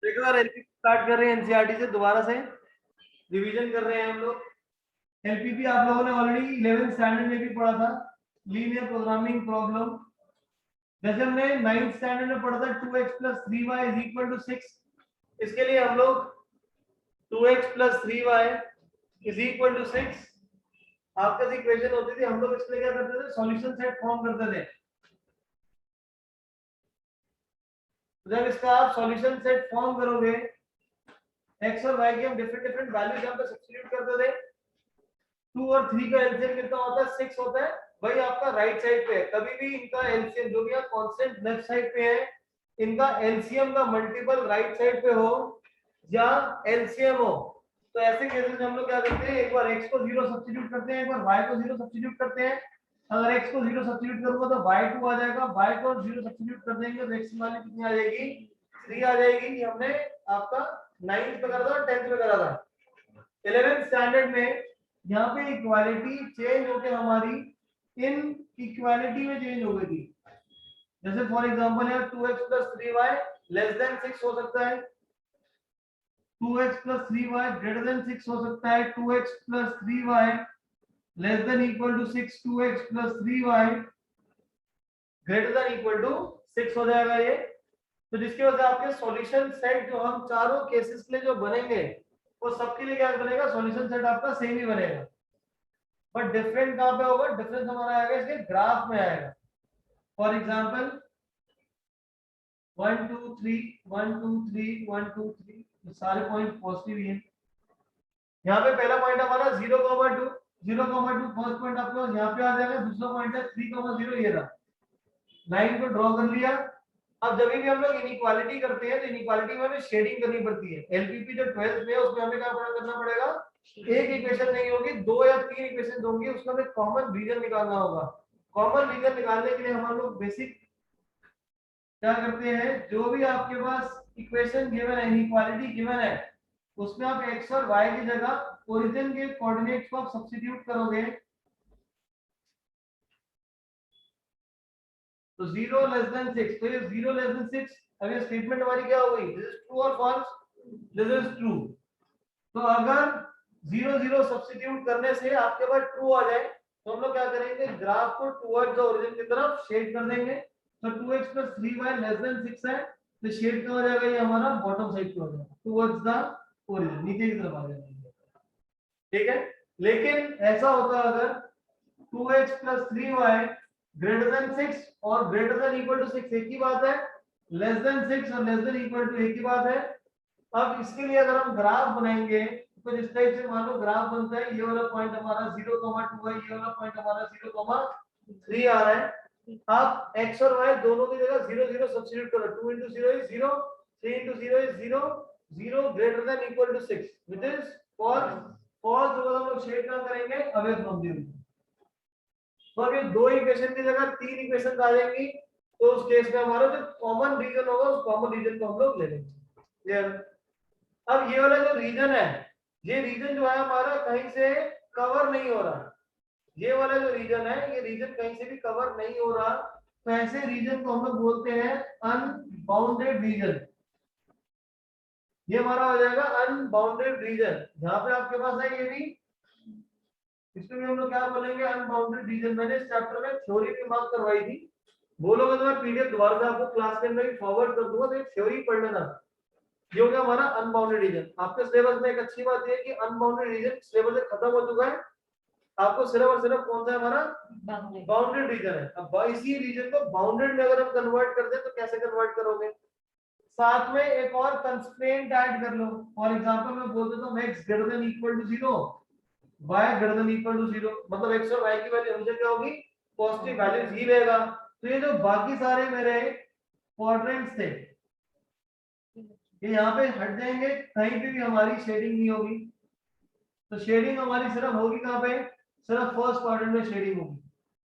एक बार LPP start कर रहे हैं एनसीईआरटी से, दोबारा से रिवीजन कर रहे हैं हम लोग। एलपीपी आप लोगों ने ऑलरेडी 11th स्टैंडर्ड में भी पढ़ा था, लीनियर प्रोग्रामिंग प्रॉब्लम। जैसे हमने 9th स्टैंडर्ड में पढ़ा था 2x + 3y = 6। इसके लिए हम लोग 2x + 3y = 6 आपका इक्वेशन होती थी। हम लोग इसके लिए क्या करते थे, सॉल्यूशन सेट फॉर्म करते थे। जब इसका आप सॉल्यूशन सेट फॉर्म करोगे, x और y की हम डिफरेंट वैल्यूज यहाँ पे सब्स्टिट्यूट करते थे। 2 और 3 का एलसीएम कितना होता है, 6 होता है। भाई आपका राइट साइड पे है, कभी भी इनका एलसीएम जो भी कांस्टेंट लेफ्ट साइड पे है, इनका एलसीएम का मल्टीपल राइट साइड पे हो या एलसीएम हो, तो ऐसे केसेस में हम लोग क्या करते हैं, एक बार x को 0 सब्स्टिट्यूट करते हैं, एक बार y को 0 सब्स्टिट्यूट करते हैं। अगर x को 0 सब्स्टिट्यूट करूंगा तो y2 आ जाएगा, y को 0 सब्स्टिट्यूट कर देंगे तो x की वैल्यू कितनी आ जाएगी, 3 आ जाएगी। ये हमने आपका 9th में करा था, 10th में करा था। 11th स्टैंडर्ड में यहाँ पे इक्वालिटी चेंज होकर हमारी इन इक्वालिटी में चेंज हो गई थी। जैसे फॉर एग्जांपल है 2x + 3y < 6 हो सकता है, 2x + 3y < 6 हो सकता है, 2x + 3y <= 6, 2x + 3y <= 6 हो जाएगा ये। तो जिसकी वजह से आपके सॉल्यूशन सेट जो हम चारों केसेस के लिए जो बनेंगे, वो सबके लिए क्या बनेगा, सॉल्यूशन सेट आपका सेम ही बनेगा। बट डिफरेंट कहां पे होगा, डिफरेंस हमारा आएगा इसके ग्राफ में आएगा। फॉर एग्जांपल 1 2 3 1 2 3 1 2 3, ये सारे पॉइंट पॉजिटिव ही हैं। यहाँ पे पहला पॉइंट हमारा 0,2 0,2 फर्स्ट पॉइंट आपको यहाँ पे आ जाएगा। दूसरा पॉइंट है 3,0, ये रहा। लाइन को ड्रॉ कर लिया। अब जब भी हम लोग इनइक्वालिटी करते हैं तो इनइक्वालिटी में हमें शेडिंग करनी पड़ती है। एलपीपी जो 12th में है उसमें हमें क्या करना पड़ेगा, एक इक्वेशन नहीं होगी, 2 या 3 इक्वेशन होंगी, उसका हमें कॉमन रीजन निकालना होगा। कॉमन रीजन निकालने के लिए हम लोग बेसिक क्या करते हैं, जो भी आपके पास इक्वेशन गिवन है, इनइक्वालिटी गिवन है, उसमें आप x और y की जगह ओरिजिन के कोऑर्डिनेट्स को आप सब्स्टिट्यूट करोगे तो 0 < 6, तो ये 0 < 6, अब ये स्टेटमेंट हमारी क्या हो गई, दिस इज ट्रू और फॉल्स, दिस इज ट्रू। तो अगर 0 0 सब्स्टिट्यूट करने से आपके पास ट्रू आ जाए तो हम लोग क्या करेंगे, ग्राफ को टुवर्ड्स द ओरिजिन की तरफ शेड कर देंगे। तो 2x + 3y < 6 है, तो शेड कहाँ हो जाएगा, ये हमारा बॉटम साइड पे हो जाएगा, टुवर्ड्स द ओरिजिन, नीचे की तरफ आ जाएगा। ठीक है, लेकिन ऐसा होता अगर 2x + 3y < 6 और <= 6 एक ही बात है, <6 और <= एक ही बात है। अब इसके लिए अगर हम ग्राफ बनाएंगे तो इस टाइप से मान लो ग्राफ बनता है, ये वाला पॉइंट हमारा 0,2 है, ये वाला पॉइंट हमारा 0,3 आ रहा है। आप x और y दोनों की जगह 0 0 सब्स्टिट्यूट करो, 2 * 0 is 0, 3 * 0 is 0, 0 <= 6 which is false। false होगा तो हम लोग शेड क्या करेंगे, अवे फ्रॉम द ओरिजिन। तो अब ये दो इक्वेशन की जगह 3 इक्वेशन आ जाएंगी, तो उस केस में हमारा जो कॉमन रीजन होगा उस कॉमन रीजन को हम लोग ले लेंगे। क्लियर। अब ये वाला जो रीजन है, ये रीजन जो है हमारा कहीं से कवर नहीं हो रहा। ये वाला जो रीजन है, ये रीजन कहीं से भी कवर नहीं हो रहा, तो ऐसे रीजन को हम लोग बोलते हैं अनबाउंडेड रीजन। ये हमारा हो जाएगा अनबाउंडेड रीजन। यहाँ पे आपके पास है ये भी, इसको भी हम लोग क्या बोलेंगे, अनबाउंडेड रीजन। मैंने इस चैप्टर में थ्योरी भी मार्क करवाई थी, बोलोगे तो मैं पीडीएफ दोबारा से आपको क्लास के अंदर ही फॉरवर्ड कर दूंगा, तो ये थ्योरी पढ़ लेना। ये हो गया हमारा अनबाउंडेड रीजन। आपके सिलेबस में एक अच्छी बात ये है कि अनबाउंडेड रीजन सिलेबस से खत्म हो चुका है, आपको सिर्फ और सिर्फ कौन सा है हमारा, बाउंडेड रीजन है। अब इसी रीजन को बाउंडेड में अगर हम कन्वर्ट कर दें तो कैसे कन्वर्ट करोगे, साथ में एक और कंस्ट्रेंट ऐड कर लो। फॉर एग्जांपल मैं बोल देता हूं x > 0, y > 0, मतलब x और y की वैल्यू हमेशा क्या होगी, पॉजिटिव वैल्यूज ही लेगा। तो ये जो बाकी सारे मेरे क्वाड्रेंट्स थे, ये यहाँ पे हट जाएंगे, कहीं पे भी हमारी शेडिंग नहीं होगी। तो शेडिंग हमारी सिर्फ होगी कहाँ पे, सिर्फ फर्स्ट क्वाड्रेंट में शेडिंग होगी।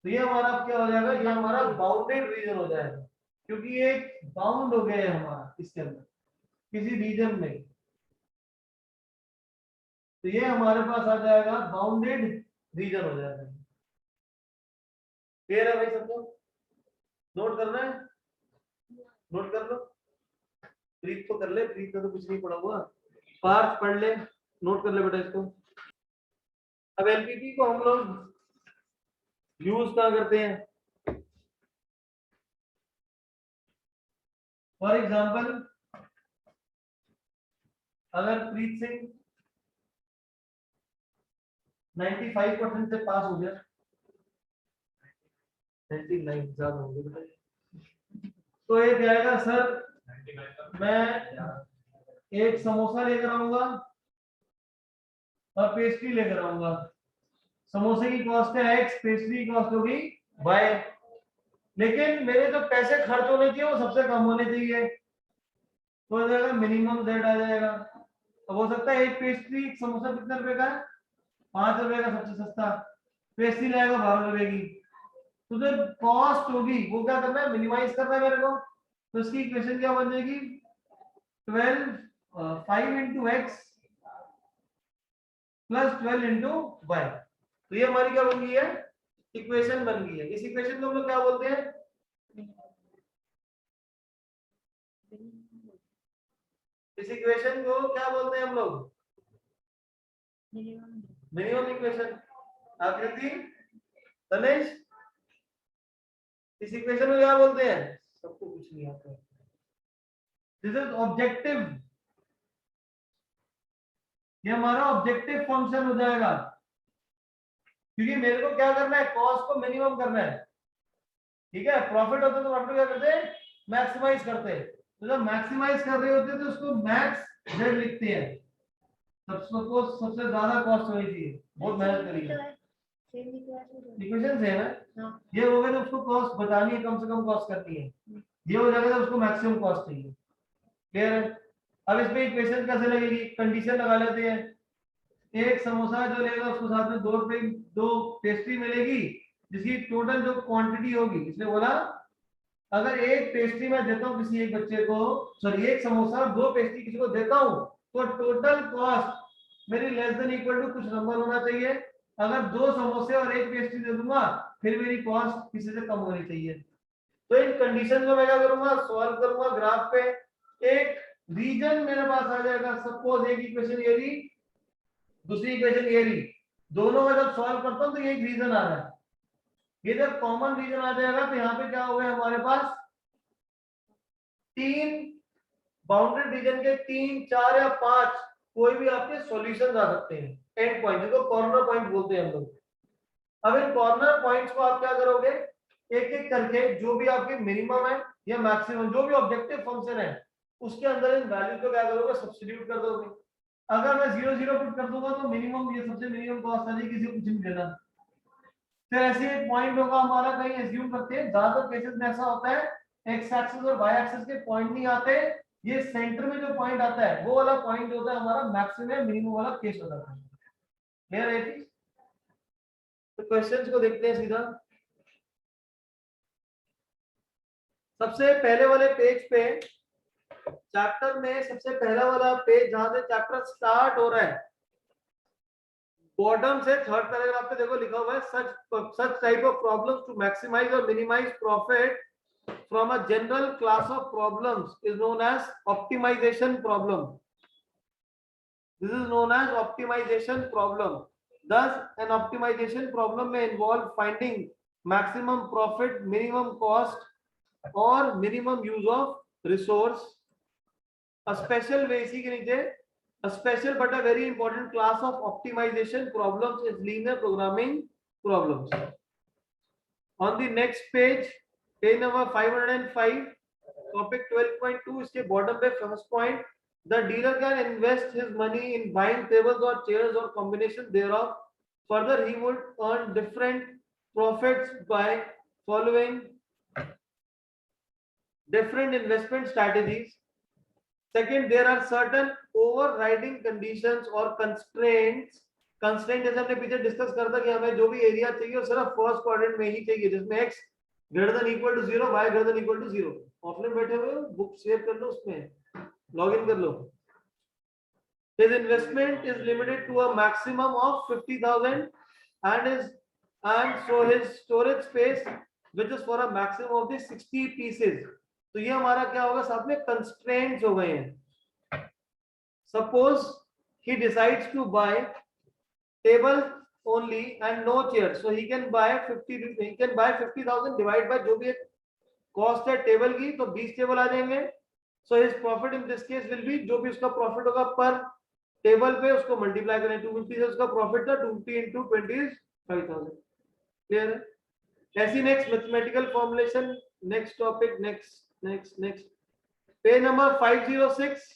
तो ये हमारा क्या हो जाएगा, ये हमारा बाउंडेड रीजन हो जाएगा, क्योंकि ये बाउंड हो गया है हमारा इसके अंदर किसी रीजन में। तो ये हमारे पास आ जाएगा बाउंडेड रीजन हो जाएगा। क्लियर है भाई सबको, नोट करना है, नोट कर लो। प्रीत तो कर ले, प्रीत ने तो कुछ नहीं पढ़ा हुआ। पार्थ पढ़ ले, नोट कर ले बेटा इसको। अब एलपीपी को हम लोग यूज कहाँ करते हैं? फॉर एग्जाम्पल अगर प्रीत सिंह 95% से पास हो गया, 99 ज्यादा हो गया बेटा, तो ये जाएगा सर मैं एक समोसा लेकर आऊंगा और पेस्ट्री लेकर आऊंगा। समोसे की कॉस्ट है x, पेस्ट्री की कॉस्ट होगी y, लेकिन मेरे जो पैसे खर्च होने चाहिए वो सबसे कम होने चाहिए, तो हो जाएगा मिनिमम z आ जाएगा। अब हो सकता है एक पेस्ट्री, एक समोसा कितने रुपए का है? 5 रुपए का सबसे सस्ता, पेस्ट्री लाएगा 12 रुपए की, तो जो कॉस्ट होगी वो क्या करना है? मिनिमाइज करना है मेरे को। तो इसकी इक्वेशन क्या बन जाएगी? 12 5 into x plus 12 into y। तो ये हमारी क्या बन गई है? इक्वेशन बन गई है। इस इक्वेशन को हम लोग क्या बोलते हैं? इस इक्वेशन को क्या बोलते हैं हम लोग? Minimum equation. आकृति, तनेश, इस इक्वेशन को क्या बोलते हैं? सबको कुछ नहीं आता। दिस इज ऑब्जेक्टिव, ये हमारा ऑब्जेक्टिव फंक्शन हो जाएगा, क्योंकि मेरे को क्या करना है? कॉस्ट को मिनिमम करना है, ठीक है। प्रॉफिट होता है तो क्या करते हैं? मैक्सिमाइज करते हैं। तो जब मैक्सिमाइज कर रहे होते हैं तो उसको मैक्स जेड लिखते हैं, सबको सबसे ज्यादा कॉस्ट होनी चाहिए, बहुत मेहनत करिए। इक्वेशन सेम है, ये हो गया तो उसको कॉस्ट बतानी है, कम से कम कॉस्ट करनी है। ये हो जाएगा तो उसको मैक्सिमम कॉस्ट चाहिए। क्लियर है? अब इसमें इक्वेशन कैसे लगेगी? कंडीशन लगा लेते हैं। एक समोसा जो लेगा उसको साथ में 2 रुपए 2 पेस्ट्री मिलेगी, जिसकी टोटल जो क्वांटिटी होगी, इसने बोला अगर एक पेस्ट्री मैं देता हूँ किसी एक बच्चे को, सॉरी एक समोसा और 2 पेस्ट्री किसी को देता हूँ, तो टोटल कॉस्ट मेरी लेस देन इक्वल टू कुछ नंबर होना चाहिए। अगर 2 समोसे और 1 पेस्ट्री दे दूंगा फिर मेरी कॉस्ट किसी से कम होनी चाहिए। तो इन कंडीशन को मैं क्या करूंगा? सॉल्व करूंगा ग्राफ पे। एक रीजन मेरे पास आ जाएगा, सपोज एक इक्वेशन ये रही, दूसरी इक्वेशन ये रही, दोनों में जब सॉल्व करता हूं तो ये एक रीजन आ रहा है। ये जब कॉमन रीजन आ जाएगा तो यहाँ पे क्या हो गया हमारे पास? 3 बाउंडेड रीजन के 3, 4 या 5 कोई भी आपके सॉल्यूशन आ सकते हैं, एंड पॉइंट, जिसको कॉर्नर पॉइंट बोलते हैं हम लोग। अब इन कॉर्नर पॉइंट्स को आप क्या करोगे? एक एक करके जो भी आपके मिनिमम है या मैक्सिमम, जो भी ऑब्जेक्टिव फंक्शन है, उसके अंदर इन वैल्यू को क्या करोगे? सब्स्टिट्यूट कर दोगे। अगर मैं 0 0 पुट कर दूंगा तो मिनिमम, ये सबसे मिनिमम कॉस्ट आ जाएगी, किसी को कुछ नहीं देना। फिर ऐसे एक पॉइंट होगा हमारा, कहीं एज्यूम करते हैं, ज्यादातर केसेस में ऐसा होता है एक्स एक्सिस और वाई एक्सिस के पॉइंट नहीं आते, ये सेंटर में जो पॉइंट आता है वो वाला पॉइंट होता है हमारा मैक्सिमम मिनिमम वाला केस होता है। क्लियर है चीज? तो क्वेश्चंस को देखते हैं सीधा। सबसे पहले वाले पेज पे, चैप्टर में सबसे पहला वाला पेज जहां से चैप्टर स्टार्ट हो रहा है, बॉटम से थर्ड पैराग्राफ पे देखो लिखा हुआ है, such type of problems to maximize or minimize profit from a general class of problems is known as optimization problem. This is known as optimization problem. Thus an optimization problem may involve finding maximum profit, minimum cost or minimum use of resource. A special way, इसी के नीचे, a special but a very important class of optimization problems is linear programming problems. On the next page, page number 505, topic 12.2, इसके bottom पे first point, the dealer can invest his money in buying tables or chairs or combination thereof. Further, he would earn different profits by following different investment strategies. Second, there are certain overriding conditions or constraints. Constraint जैसे हमने पीछे discuss कर था कि हमें जो भी area चाहिए वो सिर्फ फर्स्ट क्वाड्रेंट में ही चाहिए, जिसमें x greater than equal to 0, y greater than equal to 0। Offline बैठे हुए हो, बुक सेव कर लो, उसमें लॉग इन कर लो। His investment is limited to a maximum of 50,000 and so his storage space, which is for a maximum of the 60 pieces, तो ये हमारा क्या होगा, साथ में कंस्ट्रेंट्स हो गए हैं। Suppose he decides to buy table only and no chair, so he can buy 50,000 divide by जो भी कॉस्ट है टेबल की, तो 20 टेबल आ जाएंगे। So his profit in this case will be, जो भी उसका प्रॉफिट होगा पर टेबल पे उसको मल्टीप्लाई करें, 250 से उसका प्रॉफिट था, 250 into 20 is 5,000। क्लियर है? ऐसी next mathematical formulation, next topic, next page number 506,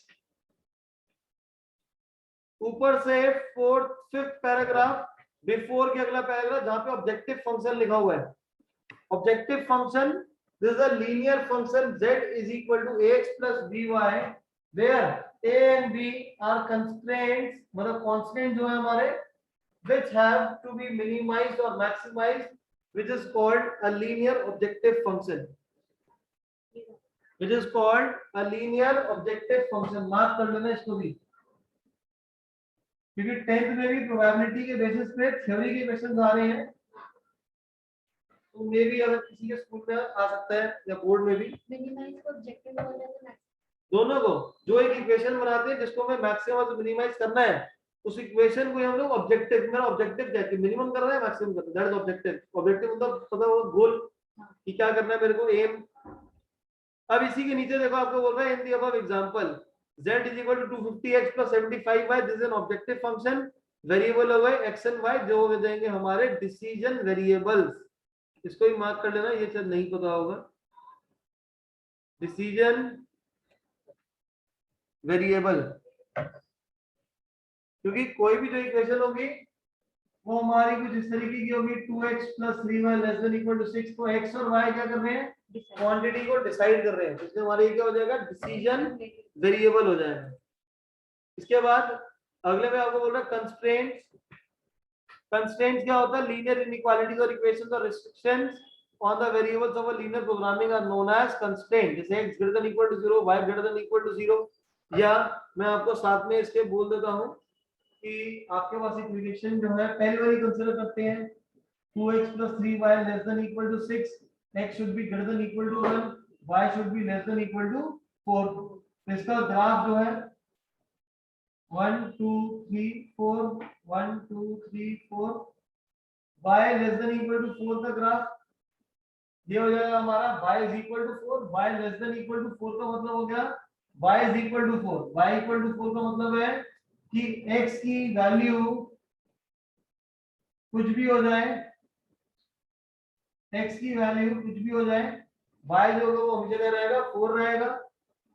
ऊपर से फिफ्थ पैराग्राफ, बिफोर के अगला पैराग्राफ जहां पे ऑब्जेक्टिव फंक्शन लिखा हुआ है। Objective function, this is a linear function z is equal to ax plus by where a and b are constraints, मतलब कांस्टेंट जो है हमारे, which have to be minimized or maximized, which is called a linear objective function, which is called a linear objective function। Mark कर लेना इसको भी, क्योंकि 10th में भी प्रोबेबिलिटी के बेसिस पे थ्योरी के क्वेश्चंस आ रहे हैं, तो मे भी अगर किसी के स्कूल में आ सकता है या बोर्ड में भी। मिनिमाइज को ऑब्जेक्टिव बोल रहे हैं, दोनों को, जो एक इक्वेशन बनाते हैं जिसको हमें मैक्सिमम और मिनिमाइज करना है, उस इक्वेशन को हम लोग ऑब्जेक्टिव, मेरा ऑब्जेक्टिव क्या है, मिनिमम करना है मैक्सिमम करना है, दैट इज ऑब्जेक्टिव। ऑब्जेक्टिव मतलब पता होगा गोल कि क्या करना है मेरे को, एम। अब इसी के नीचे देखो आपको बोल रहा है in the above example z is equal to 250x plus 75y, this is an objective function, variable हो गए x and y, जो हो जाएंगे हमारे डिसीजन वेरिएबल्स। इसको ही मार्क कर लेना, ये शायद नहीं पता होगा, डिसीजन वेरिएबल। क्योंकि कोई भी जो इक्वेशन होगी वो हमारी कुछ इस तरीके की होगी, 2x plus 3y less than equal to 6, तो x और y क्या कर रहे हैं, क्वांटिटी को डिसाइड कर रहे हैं, इसमें हमारे क्या हो जाएगा, डिसीजन वेरिएबल हो जाएगा। इसके बाद अगले में आपको बोल रहा है कंस्ट्रेंट्स। कंस्ट्रेंट्स क्या होता है, लीनियर इनइक्वालिटीज और इक्वेशंस और restrictions on the variables of a linear programming are known as constraint, जैसे x greater than equal to 0, y greater than equal to 0। या मैं आपको साथ में इसके बोल देता हूं कि आपके पास इक्वेशन जो है पहली वाली कंसीडर करते हैं, 2x plus 3y less than equal to 6, x should be greater than equal to 1, y should be less than equal to 4। इसका ग्राफ जो है 1 2 3 4 1 2 3 4, y less than equal to 4 का ग्राफ ये हो जाएगा हमारा y is equal to 4, y less than equal to 4 का मतलब हो गया y is equal to 4, y equal to 4 का मतलब है कि x की वैल्यू कुछ भी हो जाए, x की वैल्यू कुछ भी हो जाए, y जो होगा वो हमेशा क्या रहेगा, 4 रहेगा।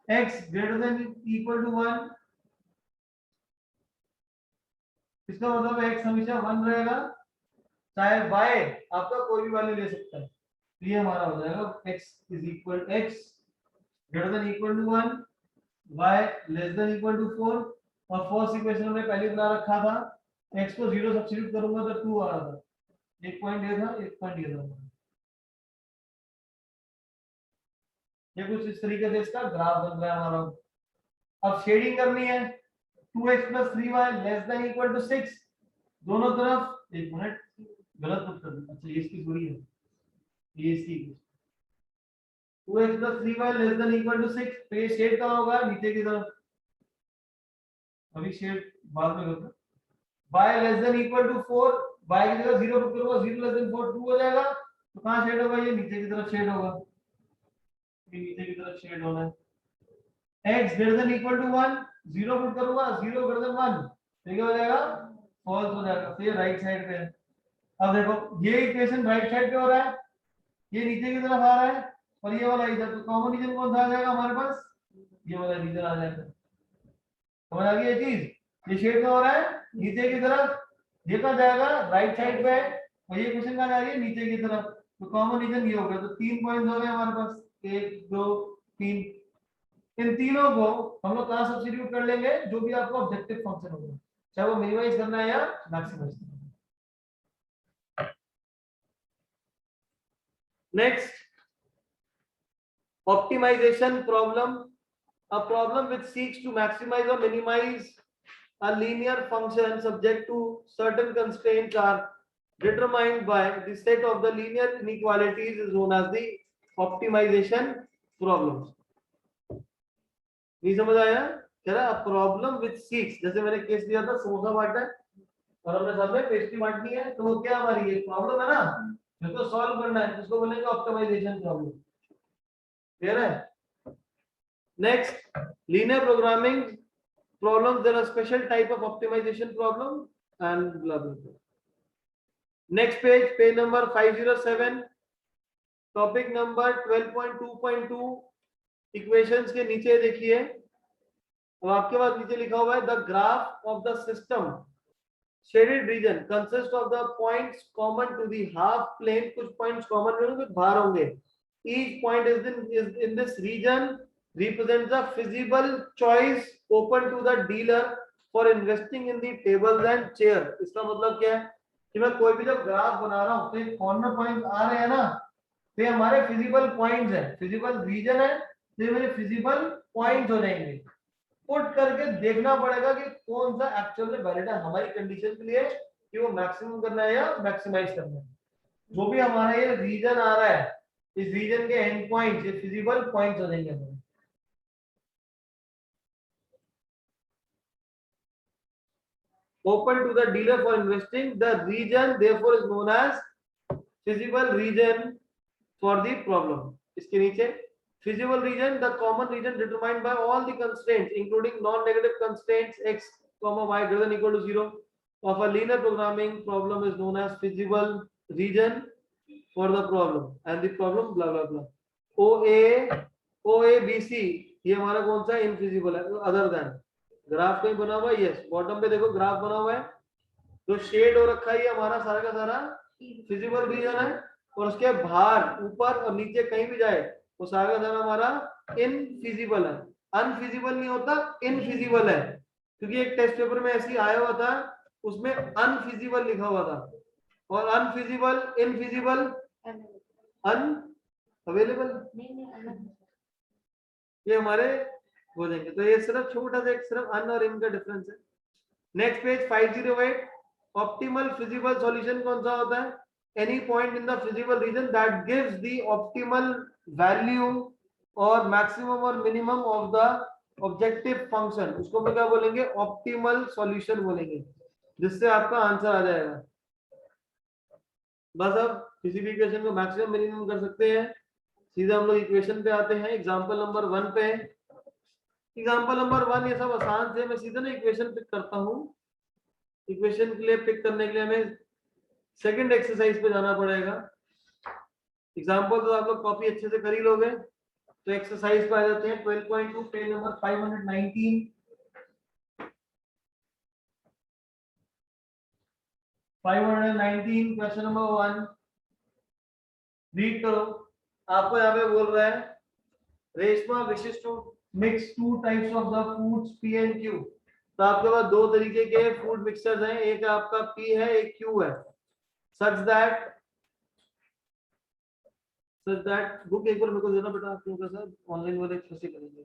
x greater than equal to 1, इसका मतलब x हमेशा 1 रहेगा, चाहे y आपका कोई भी वैल्यू ले सकता है। तो ये हमारा हो जाएगा x is equal x greater than equal to 1, y less than equal to 4। और फर्स्ट इक्वेशन में पहले बना रखा था, x को 0 सब्स्टिट्यूट करूंगा तो 2 आ रहा था, एक पॉइंट ये था, एक पॉइंट ये था। ये कुछ इस तरीके से इसका ग्राफ बन रहा है हमारा। अब शेडिंग करनी है, 2x plus 3y less than equal to 6, दोनों तरफ, एक मिनट गलत मत कर दो, अच्छा ये इसकी थोड़ी है, ये इसकी 2x plus 3y less than equal to 6, तो ये शेड कहाँ होगा, नीचे की तरफ, अभी शेड बाद में करना। y less than equal to 4, y की जगह 0 पुट करूंगा, 0 less than 4 2 हो जाएगा, तो कहाँ शेड होगा, ये नीचे की तरफ शेड होगा, ये नीचे की तरफ शेड होना है। x greater than equal to 1, 0 put करूंगा, 0 greater than 1, तो क्या हो जाएगा, फॉल्स हो जाएगा, तो ये राइट साइड पे है। अब देखो ये इक्वेशन राइट साइड पे हो रहा है, ये नीचे की तरफ आ रहा है, और ये वाला इधर, तो कॉमन रीजन कौन सा आ जाएगा हमारे पास, ये वाला रीजन आ जाएगा। समझ आ गई ये चीज, ये शेड में हो रहा है नीचे की तरफ, ये कहाँ जाएगा, राइट साइड पे है, और ये क्वेश्चन कहाँ जा रही है, नीचे की तरफ, तो कॉमन रीजन ये हो गया। तो 3 पॉइंट्स हो गए हमारे पास, 1 2 3। इन तीनों को हम लोग कहाँ सब्स्टिट्यूट कर लेंगे, जो भी आपका ऑब्जेक्टिव फंक्शन होगा, चाहे वो मिनिमाइज करना है या मैक्सिमाइज करना है। Next, optimization problem. A problem which seeks to maximize or minimize a linear function subject to certain constraints are determined by the set of the linear inequalities is known as the optimization problems. नहीं समझ आया? कह रहा problem with seeks, जैसे मैंने case लिया था समोसा बांटा है और हमने सब में पेस्ट्री बांटनी है, तो वो क्या हमारी एक प्रॉब्लम है ना, जिसको सॉल्व करना है, उसको बोलेंगे ऑप्टिमाइजेशन प्रॉब्लम। क्लियर है? Next, linear programming problems, there are special type of optimization problem and blah blah blah. Next page, page number 507, topic number 12.2.2, equations के नीचे देखिए, अब आपके पास नीचे लिखा हुआ है the graph of the system shaded region consists of the points common to the half plane, कुछ points common होंगे, कुछ बाहर होंगे, each point is in this region represents a feasible choice open to the dealer for investing in the tables and chair। इसका मतलब क्या है कि मैं कोई भी जब ग्राफ बना रहा हूं तो एक कॉर्नर पॉइंट आ रहे हैं ना, तो ये हमारे फिजिबल पॉइंट्स हैं, फिजिबल रीजन है, तो ये मेरे फिजिबल पॉइंट्स हो जाएंगे। पुट करके देखना पड़ेगा कि कौन सा एक्चुअल में वैलिड है हमारी कंडीशन के लिए, कि वो मैक्सिमम करना है या मैक्सिमाइज करना है। जो भी हमारा ये रीजन आ रहा है, इस रीजन के एंड पॉइंट्स ये फिजिबल पॉइंट्स हो जाएंगे हमारे। Open to the dealer for investing, the region therefore is known as feasible region for the problem। इसके नीचे feasible region, the common region determined by all the constraints including non-negative constraints x, y greater than equal to 0 of a linear programming problem is known as feasible region for the problem and the problem blah blah blah। OABC ये हमारा कौन सा infeasible है, other than. Graph कहीं बना हुआ है, yes, bottom पे देखो ग्राफ बना हुआ है, जो शेड हो रखा है ये हमारा सारा का सारा फिजिबल रीजन है, और उसके बाहर ऊपर और नीचे कहीं भी जाए वो सारा का सारा हमारा इनफिजिबल है। अनफिजिबल नहीं होता, इनफिजिबल है, क्योंकि एक टेस्ट पेपर में ऐसे आया हुआ था, उसमें अनफिजिबल लिखा हुआ था, और अनफिजिबल, इनफिजिबल, अनअवेलेबल, ये हमारे हो जाएंगे। तो ये सिर्फ छोटा सा एक सिर्फ अन और इन का डिफरेंस है। Next page 508, optimal feasible solution कौन सा होता है? Any point in the feasible region that gives the optimal value और मैक्सिमम और minimum of the objective function, उसको हम क्या बोलेंगे? ऑप्टिमल सॉल्यूशन बोलेंगे, जिससे आपका आंसर आ जाएगा। बस अब किसी भी इक्वेशन को मैक्सिमम मिनिमम कर सकते हैं। सीधा हम लोग इक्वेशन पे आते हैं, एग्जांपल नंबर 1 पे। एग्जांपल नंबर 1 ये सब आसान से, मैं सीधा ना इक्वेशन पिक करता हूं। इक्वेशन के लिए पिक करने के लिए हमें सेकंड एक्सरसाइज पे जाना पड़ेगा। एग्जांपल तो आप लोग कॉपी अच्छे से कर ही लोगे, तो एक्सरसाइज पे आ जाते हैं। 12.2 page number 519 question number 1 read करो। आपको यहाँ पे बोल रहा है रेशमा विशिष्ट mix two types of the foods P and Q. तो आपके पास दो तरीके के फूड मिक्सचर्स हैं, एक आपका पी है, एक क्यू है। सच दैट बुक एक बार मेरे को देना बेटा, आप लोगों के साथ ऑनलाइन वाले कैसे करेंगे?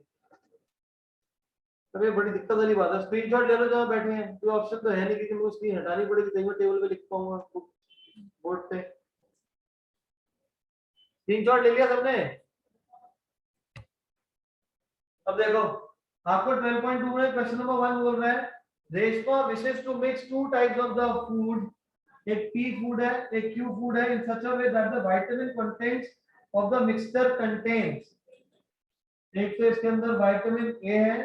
अरे बड़ी दिक्कत वाली बात है, स्क्रीनशॉट ले लो जहां बैठे हैं, कोई ऑप्शन तो है नहीं कि मुझे स्क्रीन हटानी पड़ेगी, तभी मैं टेबल पे लिख पाऊंगा बोर्ड पे। स्क्रीनशॉट ले लिया सबने? अब देखो आपको 12.2 में क्वेश्चन नंबर 1 बोल रहा है रेशमा विशेष to mix two types of the food, एक पी फूड है, एक क्यू फूड है, in such a way that the vitamin contents of the mixture contains, एक तो इसके अंदर विटामिन ए है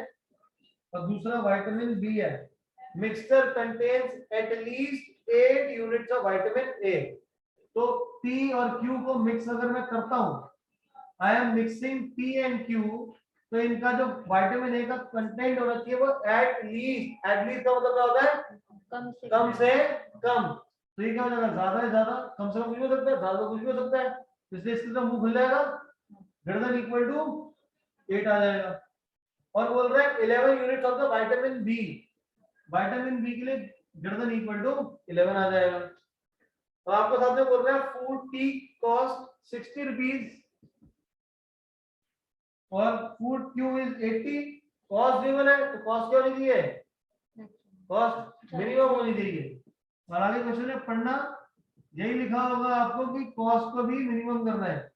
और दूसरा विटामिन बी है। Mixture contains at least 8 units of vitamin A. तो पी और क्यू को मिक्स अगर मैं करता हूं, I am mixing P and Q, तो इनका जो विटामिन ए का कंटेंट होना चाहिए वो एट लीस्ट का मतलब क्या होता है? कम से कम। तो ये क्या हो जाएगा? ज्यादा से ज्यादा, कम से कम कुछ भी हो सकता है, ज्यादा कुछ भी हो सकता है, इसलिए इसका मुंह खुल जाएगा, ग्रेटर देन इक्वल टू 8 आ जाएगा। और बोल रहा है 11 units of the vitamin B, vitamin B के लिए ग्रेटर देन इक्वल टू 11 आ जाएगा। तो आपको साथ में बोल रहा है फूड टी कॉस्ट 60 रुपीज और food Q is 80। Cost given है तो कॉस्ट क्या होनी चाहिए? कॉस्ट मिनिमम होनी चाहिए। और आगे क्वेश्चन में पढ़ना यही लिखा होगा आपको कि कॉस्ट को भी मिनिमम करना है।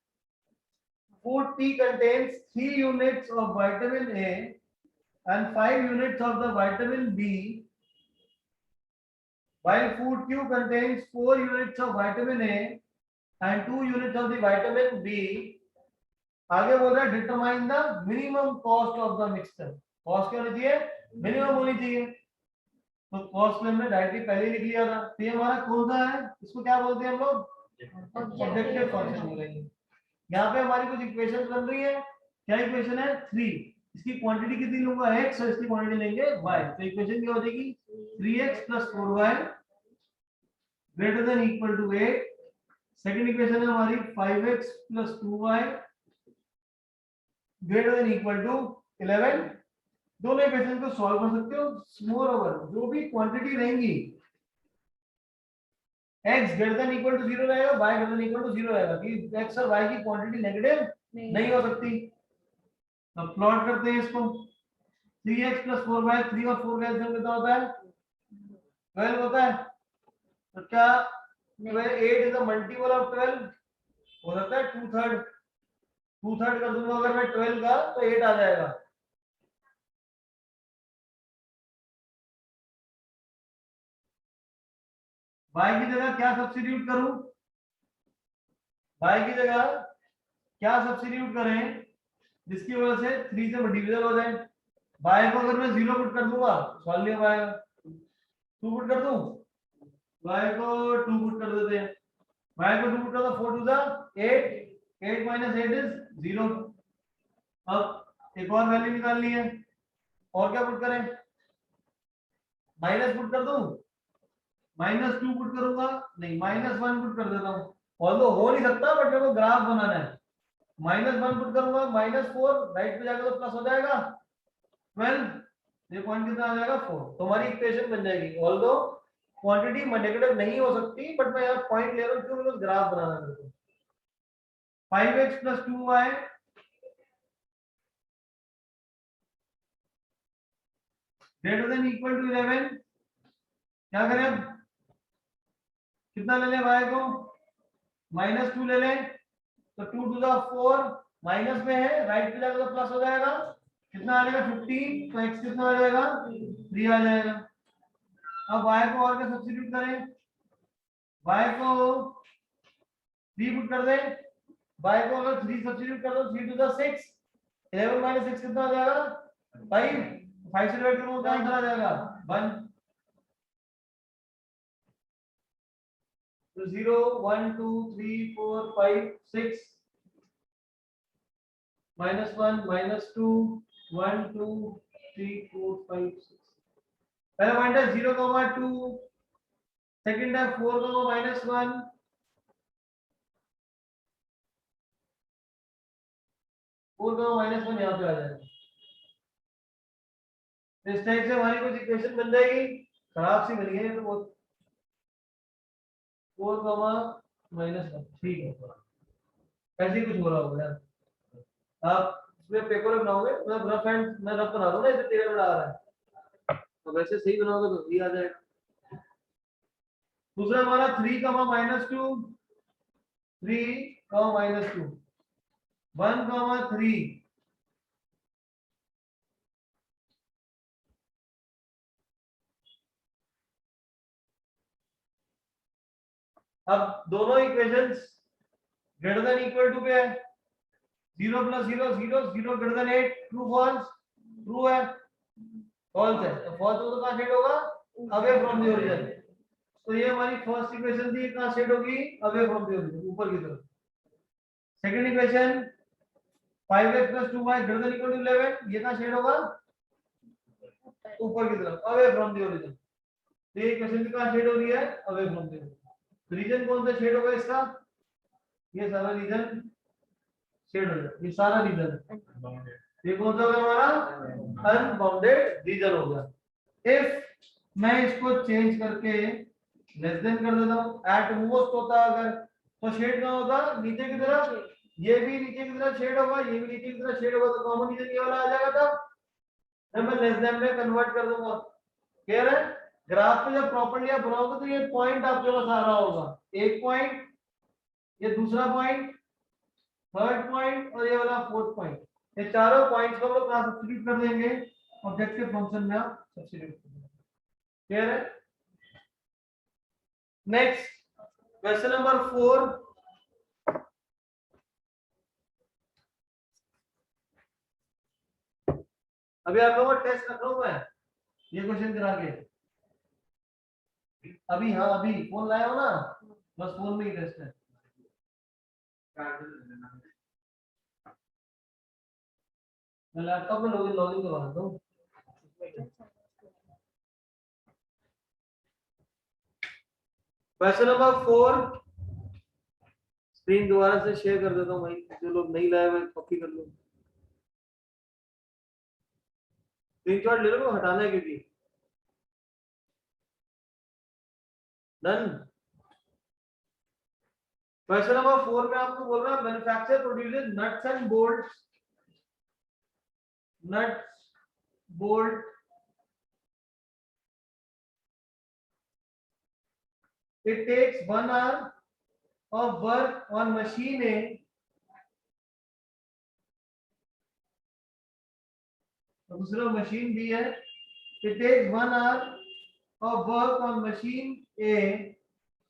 food P contains 3 units of vitamin A and 5 units of the vitamin B, while food Q contains 4 units of vitamin A and 2 units of the vitamin B. आगे बोल रहा है determine the minimum cost of the mixture. Cost क्या होनी चाहिए? Minimum होनी चाहिए। तो कॉस्ट में हमने डायरेक्टली पहले ही लिख लिया था। तो ये हमारा कौन सा है? इसको क्या बोलते हैं हम लोग? ऑब्जेक्टिव फंक्शन बोलेंगे। यहाँ पे हमारी कुछ इक्वेशन बन रही है। क्या इक्वेशन है? 3। इसकी क्वांटिटी कितनी लूंगा? x और इसकी क्वांटिटी लेंगे y। तो इक्वेशन क्या हो जाएगी? 3x + 4y greater than equal to 8। Second equation है हमारी 5x + 2y greater than equal to 11। दोनों इक्वेशन को सॉल्व कर सकते हो। मोर ओवर जो भी क्वांटिटी रहेंगी x greater than equal to 0 रहेगा, y greater than equal to 0 रहेगा कि x और y की क्वांटिटी नेगेटिव नहीं हो सकती। तो प्लॉट करते हैं इसको। 3x + 4y, 3 और 4 का एलसीएम कितना होता है? 12 होता है। तो क्या 8 इज अ मल्टीपल ऑफ 12? हो सकता है 2/3। 2/3 कर दूंगा अगर मैं 12 का तो 8 आ जाएगा। y की जगह क्या सब्स्टिट्यूट करूं? y की जगह क्या सब्स्टिट्यूट करें जिसकी वजह से 3 से डिविजन हो जाए? y को अगर मैं 0 पुट कर दूंगा सॉल्व नहीं हो पाएगा। 2 पुट कर दूं, y को 2 पुट कर देते हैं। y को 2 पुट कर दो, 4 2 8, 8 - 8 इज 0। अब एक और वैल्यू निकालनी है। और क्या पुट करें? माइनस पुट कर दूं, -2 पुट करूंगा, नहीं -1 पुट कर देता हूं। ऑल्दो हो नहीं सकता बट मेरे को ग्राफ बनाना है। -1 पुट करूंगा, -4 राइट पे जाकर तो प्लस हो जाएगा 12। ये पॉइंट कितना आ जाएगा? 4। तो हमारी इक्वेशन बन जाएगी। ऑल्दो क्वांटिटी नेगेटिव नहीं हो सकती बट मैं यहाँ पॉइंट ले रहा हूँ क्योंकि मुझे ग्राफ बनाना है। 5x + 2y greater than equal to 11। क्या करें अब? कितना ले लें y को? -2 ले लें तो 2 टू द 4 माइनस में है, राइट पे जाकर तो प्लस हो जाएगा। कितना आ जाएगा? 15। तो x कितना आ जाएगा? 3 आ जाएगा। अब y को और क्या सब्स्टिट्यूट करें? y को 3 पुट कर दें। y को अगर 3 सब्स्टिट्यूट कर दो 3 टू द 6, 11 - 6 कितना आ जाएगा? 5। 5 से डिवाइड करो तो आंसर आ जाएगा 1। तो 0 1 2 3 4 5 6 -1 -2 1 2 3 4 5 6। पहला पॉइंट है 0, 2। सेकंड है 4, -1। 4, -1 यहाँ पे आ जाएगा। इस टाइप से हमारी कुछ इक्वेशन बन जाएगी। खराब सी बनी है तो बहुत। 4, -1 ठीक है। ऐसे ही कुछ हो रहा होगा यार। आप इसमें पेपर बनाओगे, मैं रफ एंड मैं रफ बना दूं ना, इसे टेढ़ा बना रहा है तो वैसे सही बनाओगे तो सही आ जाएगा। दूसरा हमारा 3, -2 3, -2 1, 3। अब दोनों equations greater than equal to पे है। 0 + 0 0 0 greater than 8 true false? True है। फॉल्स है तो फॉल्स हो तो कहां सेट होगा? Away from the origin. तो ये हमारी फर्स्ट इक्वेशन थी, कहां सेट होगी? अवे फ्रॉम द ओरिजिन, ऊपर की तरफ। Second equation 5x + 2y greater than equal to 11, ये कहां सेट होगा? ऊपर की तरफ, अवे फ्रॉम द ओरिजिन। तो ये इक्वेशन भी कहां सेट हो रही है? Away from the origin. Region कौन सा सेट होगा इसका? ये सारा रीजन सेट हो जाएगा। ये सारा रीजन ये कौन सा होगा हमारा? अनबाउंडेड रीजन होगा। इफ मैं इसको चेंज करके लेस देन कर देता हूं, एट मोस्ट होता अगर, तो शेड कहां होगा? नीचे की तरफ। ये भी नीचे की तरफ शेड होगा, ये भी नीचे की तरफ शेड होगा, तो कॉमन रीजन ये वाला आ जाएगा। तब मैं लेस देन में कन्वर्ट कर दूंगा। क्लियर है? ग्राफ पे जब प्रॉपर्ली आप बनाओगे तो ये पॉइंट आपके पास आ रहा होगा। एक पॉइंट, ये दूसरा पॉइंट, थर्ड पॉइंट और ये वाला फोर्थ पॉइंट, ये चारों पॉइंट्स को हम लोग कहां सब्स्टिट्यूट कर देंगे, ऑब्जेक्टिव फंक्शन में आप सब्स्टिट्यूट कर देंगे। क्लियर है? नेक्स्ट क्वेश्चन नंबर 4, अभी आप लोगों को टेस्ट रख रहा हूं मैं, ये क्वेश्चन करा के अभी, हाँ अभी फोन लाया हो ना, बस फोन में ही टेस्ट है। मैं लैपटॉप में लॉगिन करवा देता हूँ। क्वेश्चन नंबर 4, स्क्रीन दोबारा से शेयर कर देता हूँ भाई, जो लोग नहीं लाए हुए कॉपी कर लो। स्क्रीनशॉट ले लो, हटाना है क्योंकि डन। क्वेश्चन नंबर 4 में आपको बोल रहा है manufacture produces nuts and bolts, nuts bolt it takes 1 hour of work on machine A और दूसरा मशीन बी है, it takes 1 hour of work on machine A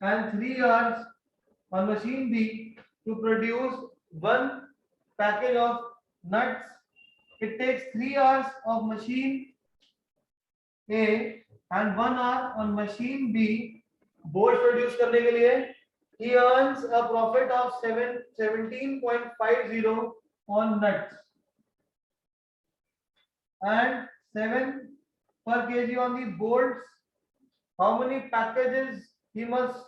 and 3 hours on machine B to produce one package of nuts. It takes 3 hours of machine A and 1 hour on machine B bolt produce करने के लिए। he earns a profit of 17.50 on nuts and 7 per kg on the bolts. How many packages he must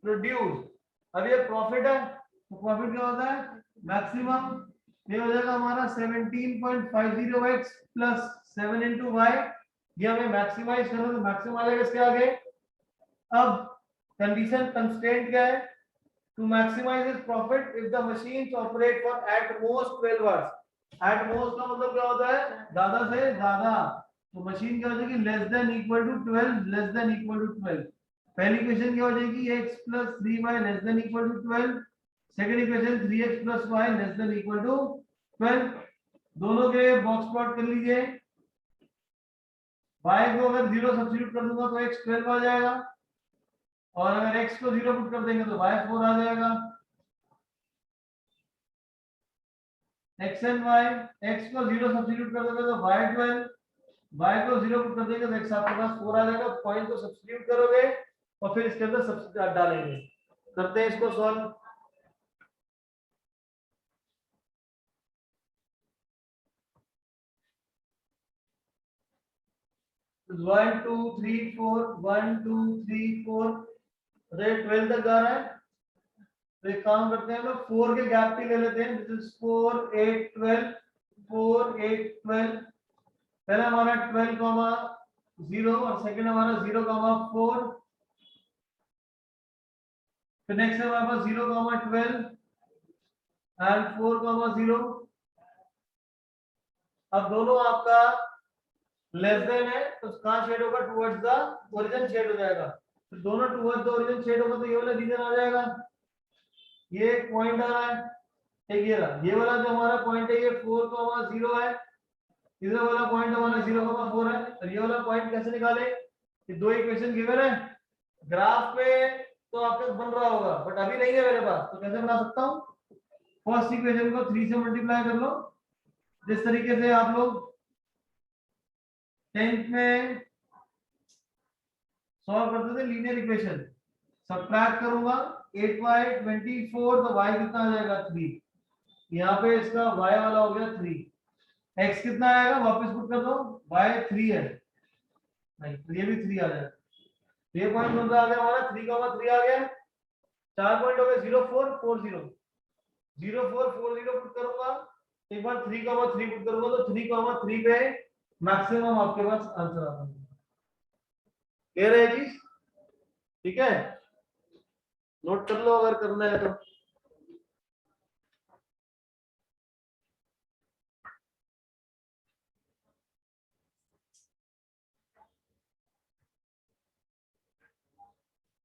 produce? अब ये profit है तो profit क्या होता है, मैक्सिमम, ये हो जाएगा हमारा 17.50x प्लस 7 इंटू वाई, ये हमें मैक्सिमाइज करना, तो मैक्सिमम आ जाएगा इसके आगे। अब कंडीशन कंस्ट्रेंट क्या है, to maximize his profit if the machines operate for at most 12 hours. At most का मतलब क्या होता है, ज्यादा से ज्यादा, तो मशीन क्या हो जाएगी, less than equal to 12, less than equal to 12। पहली इक्वेशन क्या हो जाएगी, x + 3y less than equal to 12, second equation 3x + y less than equal to 12। दोनों के बॉक्स प्लॉट कर लीजिए, y को अगर 0 सब्स्टिट्यूट कर दूंगा तो x 12 आ जाएगा, और अगर x को 0 पुट कर देंगे तो y 4 आ जाएगा। x एंड y, x को 0 सब्स्टिट्यूट कर दोगे तो y 12, y को 0 पुट कर देंगे तो x आपके पास 4 आ जाएगा। पॉइंट को सब्स्टिट्यूट करोगे और फिर इसके अंदर सब्स्टिट्यूट डालेंगे। करते हैं इसको solve. One two three four, 1 2 3 4, अरे 12 तक जा रहा है, तो एक काम करते हैं, हम लोग 4 के गैप पे ले लेते हैं। This is 4 8 12, 4 8 12। पहला हमारा 12, 0 और सेकंड हमारा 0, 4। फिर नेक्स्ट है हमारे पास 0, 12 एंड 4, 0। अब दोनों आपका लेस देन है तो कहां शेड होगा, टुवर्ड्स द ओरिजिन शेड हो जाएगा। तो दोनों टुवर्ड्स द ओरिजिन शेड होगा तो ये वाला रीजन आ जाएगा, ये एक पॉइंट आ रहा है, एक ये रहा, ये वाला जो हमारा पॉइंट है ये 4, 0 है, इधर वाला पॉइंट हमारा 0, 4 है। तो ये वाला पॉइंट कैसे निकाले, ये दो इक्वेशन गिवन है ग्राफ पे तो आपके बन रहा होगा, बट अभी नहीं है मेरे पास, तो कैसे बना सकता हूँ, फर्स्ट इक्वेशन को 3 से मल्टीप्लाई कर लो, जिस तरीके से आप लोग 10th में सॉल्व करते थे लीनियर इक्वेशन। सब्ट्रैक्ट करूंगा 8y 24, तो y कितना आ जाएगा 3, यहाँ पे इसका y वाला हो गया 3, x कितना आएगा वापस पुट कर दो, y 3 है, नहीं तो ये भी 3 आ जाएगा। ये पॉइंट कौन सा आ गया हमारा, 3, 3 आ गया। 4 पॉइंट हो गए 0 4 4 0, 0 4 4 0 पुट करूंगा, एक बार 3, 3 पुट करूंगा तो 3, 3 पे मैक्सिमम आपके पास आंसर आता है। क्लियर है चीज, ठीक है, नोट कर लो अगर करना है तो।